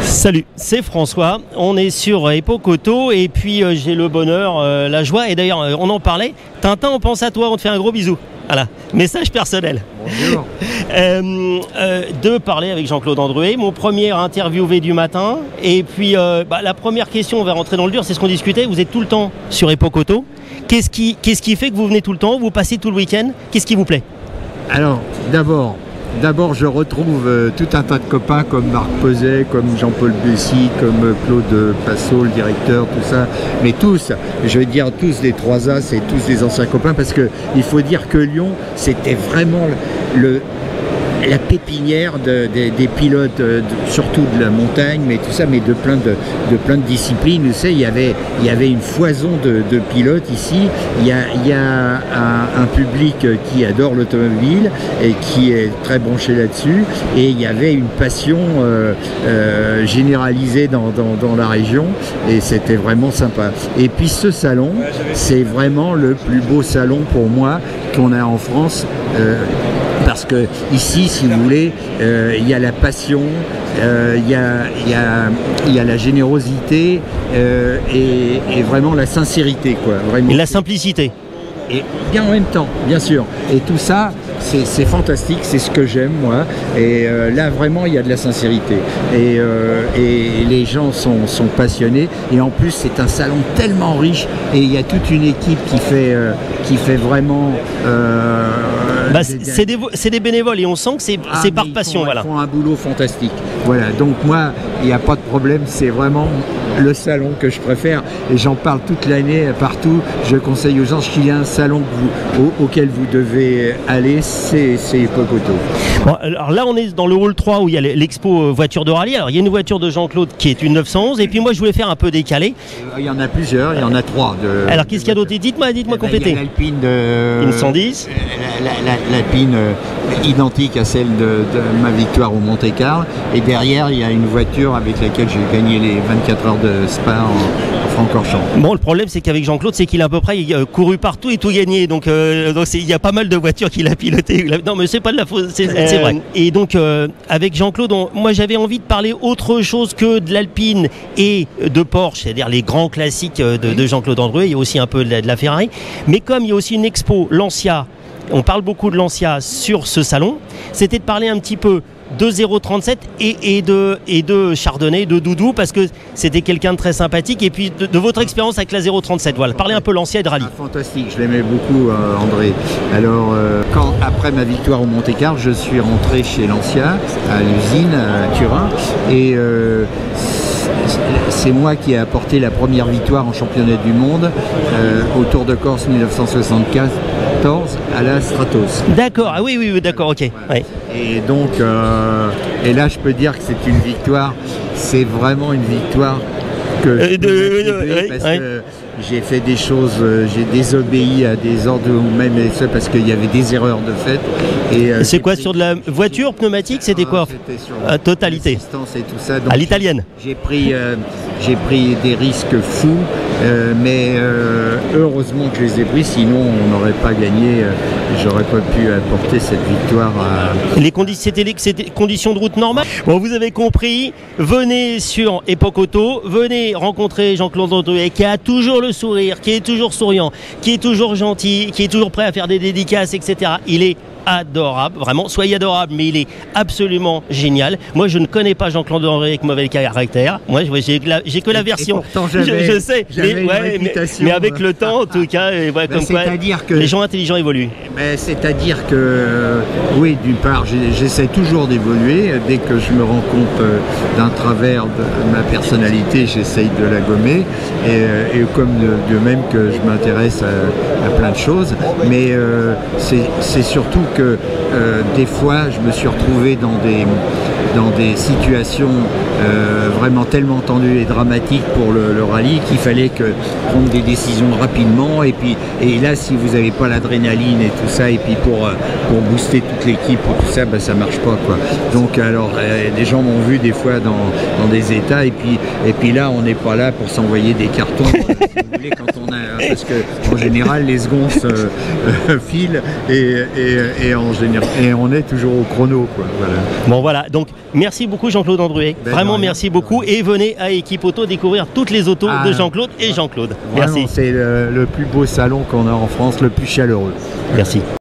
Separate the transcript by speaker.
Speaker 1: Salut, c'est François, on est sur Époque Auto et puis j'ai le bonheur, la joie et d'ailleurs on en parlait, Tintin on pense à toi, on te fait un gros bisou. Voilà, message personnel.
Speaker 2: Bonjour.
Speaker 1: De parler avec Jean-Claude Andruet, mon premier interviewé du matin. Et puis la première question, on va rentrer dans le dur, c'est ce qu'on discutait, vous êtes tout le temps sur Époque Auto. Qu'est-ce qui fait que vous venez tout le temps, vous passez tout le week-end? Qu'est-ce qui vous plaît?
Speaker 2: Alors, d'abord, je retrouve tout un tas de copains comme Marc Poset, comme Jean-Paul Bessy, comme Claude Passot, le directeur, tout ça. Mais tous, je vais dire tous les 3A, c'est tous des anciens copains parce qu'il faut dire que Lyon, c'était vraiment la pépinière des pilotes, surtout de la montagne, mais tout ça, mais de plein de disciplines. Vous savez, il y avait une foison de pilotes ici. Il y a un public qui adore l'automobile et qui est très branché là-dessus. Et il y avait une passion généralisée dans la région et c'était vraiment sympa. Et puis ce salon, c'est vraiment le plus beau salon pour moi qu'on a en France. Parce que ici, si vous voulez, il y a la passion, il y a la générosité et vraiment la sincérité, quoi. Vraiment.
Speaker 1: Et la simplicité.
Speaker 2: Et bien en même temps, bien sûr. Et tout ça, c'est fantastique, c'est ce que j'aime, moi. Et là, vraiment, il y a de la sincérité. Et les gens sont passionnés. Et en plus, c'est un salon tellement riche. Et il y a toute une équipe qui fait vraiment...
Speaker 1: c'est des bénévoles et on sent que c'est par passion.
Speaker 2: Ils font un boulot fantastique. Voilà, donc moi, il n'y a pas de problème, c'est vraiment le salon que je préfère et j'en parle toute l'année partout. Je conseille aux gens qu'il y a un salon auquel vous devez aller, c'est Époque Auto.
Speaker 1: Bon, alors là, on est dans le hall 3 où il y a l'expo voiture de rallye. Alors il y a une voiture de Jean-Claude qui est une 911 et puis moi je voulais faire un peu décalé.
Speaker 2: Il y en a plusieurs, il y en a 3.
Speaker 1: Alors qu'est-ce qu'il y a d'autre? Dites-moi compléter.
Speaker 2: Il y a l'Alpine
Speaker 1: une 110.
Speaker 2: L'Alpine identique à celle de ma victoire au Monte-Carlo et derrière il y a une voiture avec laquelle j'ai gagné les 24 heures de Spa en Francorchamps.
Speaker 1: Bon, le problème c'est qu'avec Jean-Claude c'est qu'il a à peu près couru partout et tout gagné, donc il y a pas mal de voitures qu'il a pilotées. Non mais c'est pas de la faute, c'est vrai. Et donc avec Jean-Claude, moi j'avais envie de parler autre chose que de l'Alpine et de Porsche, c'est-à-dire les grands classiques de Jean-Claude Andruet. Il y a aussi un peu de la Ferrari, mais comme il y a aussi une expo Lancia, on parle beaucoup de Lancia sur ce salon, c'était de parler un petit peu de 037 et de Chardonnay, de Doudou, parce que c'était quelqu'un de très sympathique, et puis de votre expérience avec la 037. Voilà, parler un peu Lancia et de rallye.
Speaker 2: Fantastique, je l'aimais beaucoup, André. Alors, après ma victoire au Monte-Carlo, je suis rentré chez Lancia, à l'usine, à Turin, et c'est moi qui ai apporté la première victoire en championnat du monde au Tour de Corse 1974 à la Stratos.
Speaker 1: D'accord, ah oui, d'accord, ok.
Speaker 2: Voilà. Ouais. Et donc, et là je peux dire que c'est une victoire, c'est vraiment une victoire que je peux parce que j'ai fait des choses, j'ai désobéi à des ordres ou même ça parce qu'il y avait des erreurs de fait.
Speaker 1: C'est quoi, sur de la voiture pneumatique? C'était quoi?
Speaker 2: C'était sur
Speaker 1: la totalité.
Speaker 2: Et tout ça. Donc
Speaker 1: à l'italienne.
Speaker 2: J'ai pris des risques fous, mais heureusement que je les ai pris, sinon on n'aurait pas gagné, j'aurais pas pu apporter cette victoire à...
Speaker 1: C'était conditions de route normales. Bon, vous avez compris, venez sur Époque Auto, venez rencontrer Jean-Claude Andruet qui a toujours le sourire, qui est toujours souriant, qui est toujours gentil, qui est toujours prêt à faire des dédicaces, etc. Il est adorable, vraiment, soyez adorable, mais il est absolument génial. Moi, je ne connais pas Jean-Claude Andruet avec mauvais caractère. Moi, j'ai que la version.
Speaker 2: Pourtant,
Speaker 1: je sais, mais avec le temps, en tout cas, comme quoi, les gens intelligents évoluent.
Speaker 2: C'est-à-dire que, oui, d'une part, j'essaie toujours d'évoluer. Dès que je me rends compte d'un travers de ma personnalité, j'essaye de la gommer. Et comme de même que je m'intéresse à plein de choses. Mais c'est surtout que des fois je me suis retrouvé dans des situations vraiment tellement tendues et dramatiques pour le rallye qu'il fallait prendre des décisions rapidement et là si vous n'avez pas l'adrénaline et tout ça et puis pour booster toute l'équipe ou tout ça, ben, ça marche pas quoi. Donc alors les gens m'ont vu des fois dans des états et puis là on n'est pas là pour s'envoyer des cartons si vous voulez, quand on a, parce que en général les secondes filent et en général et on est toujours au chrono quoi. Voilà.
Speaker 1: Bon voilà, donc merci beaucoup Jean-Claude Andruet. Vraiment merci beaucoup. Et venez à Équipe Auto découvrir toutes les autos de Jean-Claude et Jean-Claude. Merci.
Speaker 2: C'est le plus beau salon qu'on a en France, le plus chaleureux.
Speaker 1: Merci.